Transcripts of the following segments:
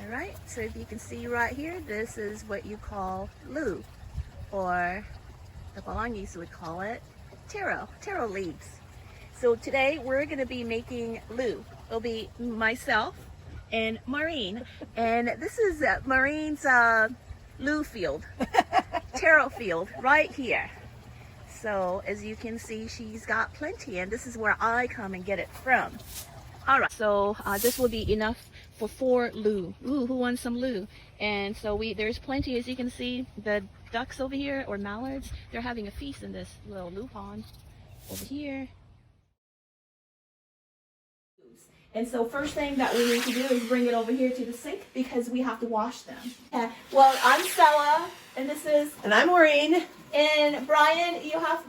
All right, so if you can see right here, this is what you call lu, or the Polynesians would call it taro leaves. So today we're going to be making lu. It'll be myself and Maureen, and this is Maureen's lu field, taro field right here. So as you can see, she's got plenty, and this is where I come and get it from. All right, so this will be enough for 4 lu. Ooh, who wants some lu? And so there's plenty, as you can see. The ducks over here, or mallards, they're having a feast in this little lu pond over here. And so first thing that we need to do is bring it over here to the sink because we have to wash them. Well, I'm Stella, and this is... And I'm Maureen. And Brian, you have...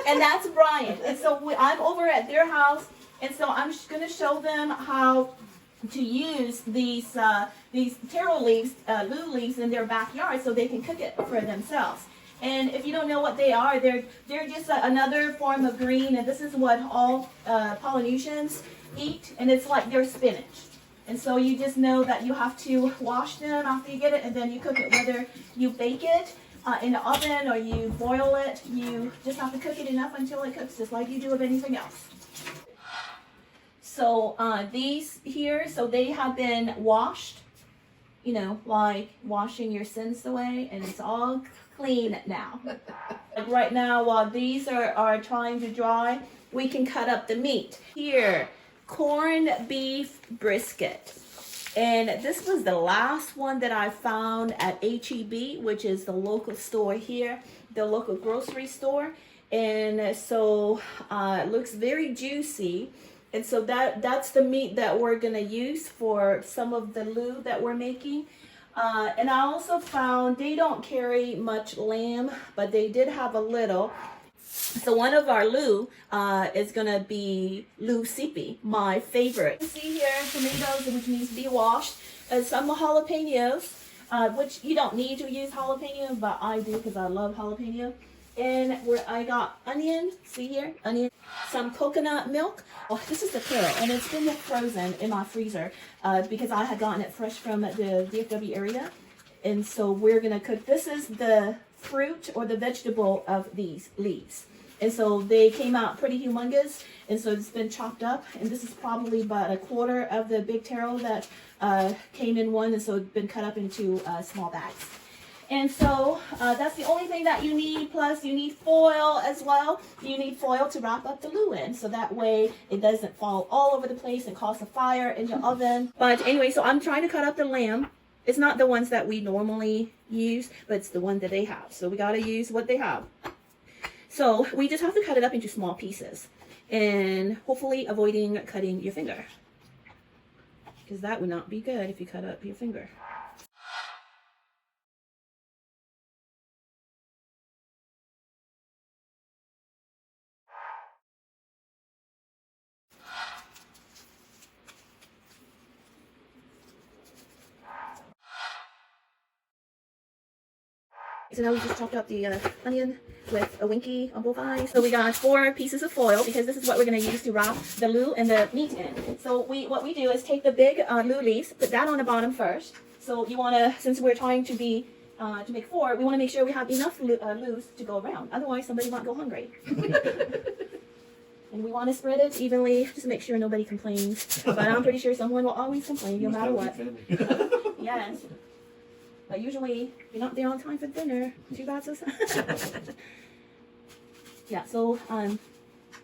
and that's Brian. And so I'm over at their house, and so I'm going to show them how to use these taro leaves, lu leaves in their backyard so they can cook it for themselves. And if you don't know what they are, they're just another form of green, and this is what all Polynesians eat, and it's like their spinach. And so you just know that you have to wash them after you get it, and then you cook it. Whether you bake it in the oven or you boil it, you just have to cook it enough until it cooks, just like you do with anything else. So these here, so they have been washed, you know, like washing your sins away, and it's all clean now. Like right now, while these are trying to dry, we can cut up the meat. Here, corned beef brisket. And this was the last one that I found at HEB, which is the local store here, the local grocery store. And so it looks very juicy. And so that's the meat that we're gonna use for some of the lu that we're making. And I also found they don't carry much lamb, but they did have a little. So one of our lu is gonna be lu sipi, my favorite. You see here tomatoes, which needs to be washed, some jalapenos, which you don't need to use jalapeno, but I do because I love jalapeno. And I got onion, see here, onion, some coconut milk. Oh, this is the taro, and it's been frozen in my freezer because I had gotten it fresh from the DFW area. And so we're gonna cook, this is the fruit or the vegetable of these leaves. And so they came out pretty humongous, and so it's been chopped up, and this is probably about 1/4 of the big taro that came in one, and so it's been cut up into small bags. And so that's the only thing that you need, plus you need foil as well. You need foil to wrap up the lu in, so that way it doesn't fall all over the place and cause a fire in your oven. But anyway, so I'm trying to cut up the lamb. It's not the ones that we normally use, but it's the one that they have. So we gotta use what they have. So we just have to cut it up into small pieces, and hopefully avoiding cutting your finger, because that would not be good if you cut up your finger. So now we just chopped up the onion with a winky on both eyes. So we got 4 pieces of foil because this is what we're going to use to wrap the lu and the meat in. So what we do is take the big lu leaves, put that on the bottom first. So you want to, since we're trying to make 4, we want to make sure we have enough lus to go around. Otherwise, somebody might go hungry. And we want to spread it evenly, just to make sure nobody complains. But I'm pretty sure someone will always complain, no matter what. Yes. But usually, you're not there on time for dinner. Too bad, so sad. Yeah, so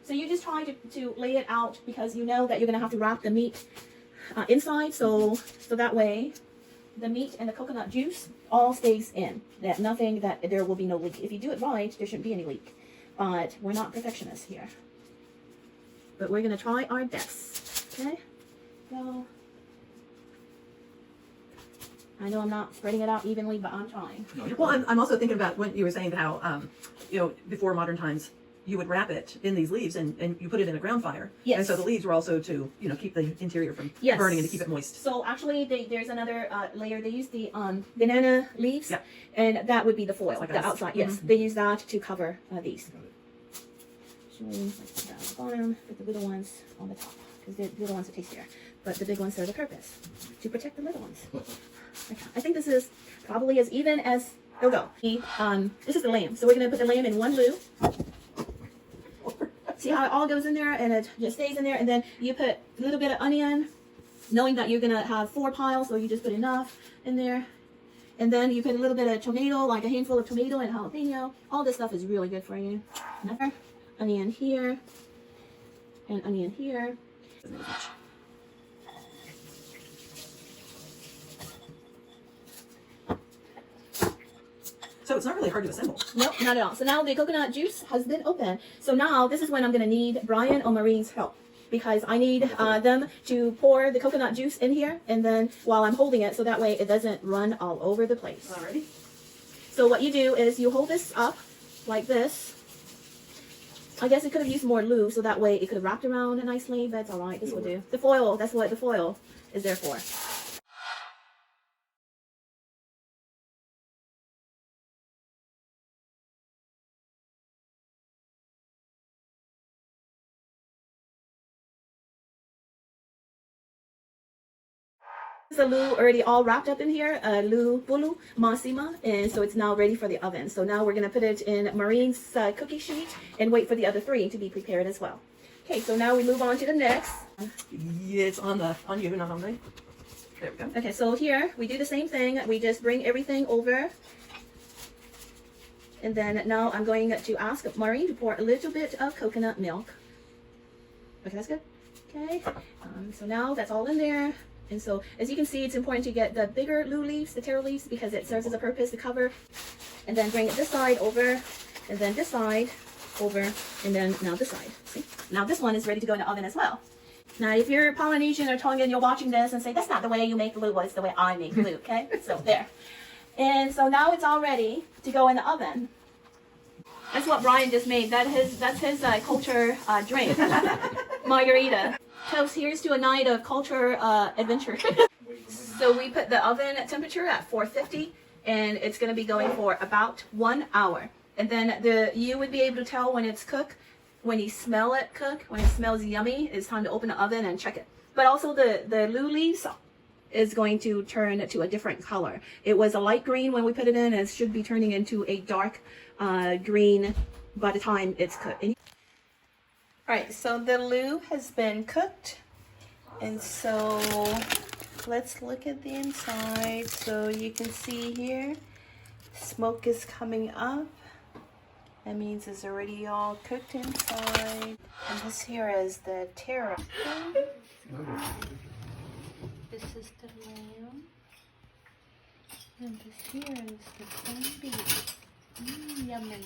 you just try to lay it out because you know that you're going to have to wrap the meat inside. So that way, the meat and the coconut juice all stays in. That there will be no leak. If you do it right, there shouldn't be any leak. But we're not perfectionists here. But we're going to try our best. Okay? So... I know I'm not spreading it out evenly, but I'm trying. Well, I'm also thinking about when you were saying how, you know, before modern times, you would wrap it in these leaves and you put it in a ground fire. Yes. And so the leaves were also to, you know, keep the interior from burning and to keep it moist. So actually, there's another layer. They use the banana leaves, and that would be the foil, like the outside. Yes, they use that to cover these. So, like that on the bottom, put the little ones on the top, because they're the little ones that taste there. but the big ones serve a purpose to protect the little ones. Okay. I think this is probably as even as it'll go. This is the lamb, so we're gonna put the lamb in one loo. See how it all goes in there and it just stays in there, and then you put a little bit of onion, knowing that you're gonna have 4 piles, so you just put enough in there. And then you put a little bit of tomato, like a handful of tomato and jalapeno. All this stuff is really good for you. Another onion here, and onion here. So it's not really hard to assemble. Nope, not at all. So now the coconut juice has been opened. So now this is when I'm going to need Brian or Maureen's help, because I need them to pour the coconut juice in here, and then while I'm holding it, so that way it doesn't run all over the place. Alrighty. So what you do is you hold this up like this. I guess it could have used more lube, so that way it could have wrapped around nicely, but it's alright, this will do. The foil, that's what the foil is there for. The loo already all wrapped up in here, loo pulu masima, and so it's now ready for the oven. So now we're going to put it in Maureen's cookie sheet and wait for the other 3 to be prepared as well. Okay, so now we move on to the next. Yeah, it's on you, not on me. There we go. Okay, so here we do the same thing. We just bring everything over. And then now I'm going to ask Maureen to pour a little bit of coconut milk. Okay, that's good. Okay, so now that's all in there. And so, as you can see, it's important to get the bigger loo leaves, the taro leaves, because it serves as a purpose to cover. And then bring it this side over, and then this side over, and then now this side. See? Now this one is ready to go in the oven as well. Now, if you're Polynesian or Tongan, you're watching this and say, that's not the way you make loo, well, it's the way I make loo, okay? So, there. And so now it's all ready to go in the oven. That's what Brian just made. That's his culture drink, margarita. Toast, here's to a night of culture adventure. So we put the oven temperature at 450, and it's going to be going for about 1 hour. And then you would be able to tell when it's cooked, when you smell it cook, when it smells yummy, it's time to open the oven and check it. But also the loo leaves is going to turn to a different color. It was a light green when we put it in, and it should be turning into a dark green by the time it's cooked. Alright, so the loo has been cooked, and so let's look at the inside. So you can see here, smoke is coming up. That means it's already all cooked inside. And this here is the taro. This is the lamb. And this here is the corned beef. Yummy.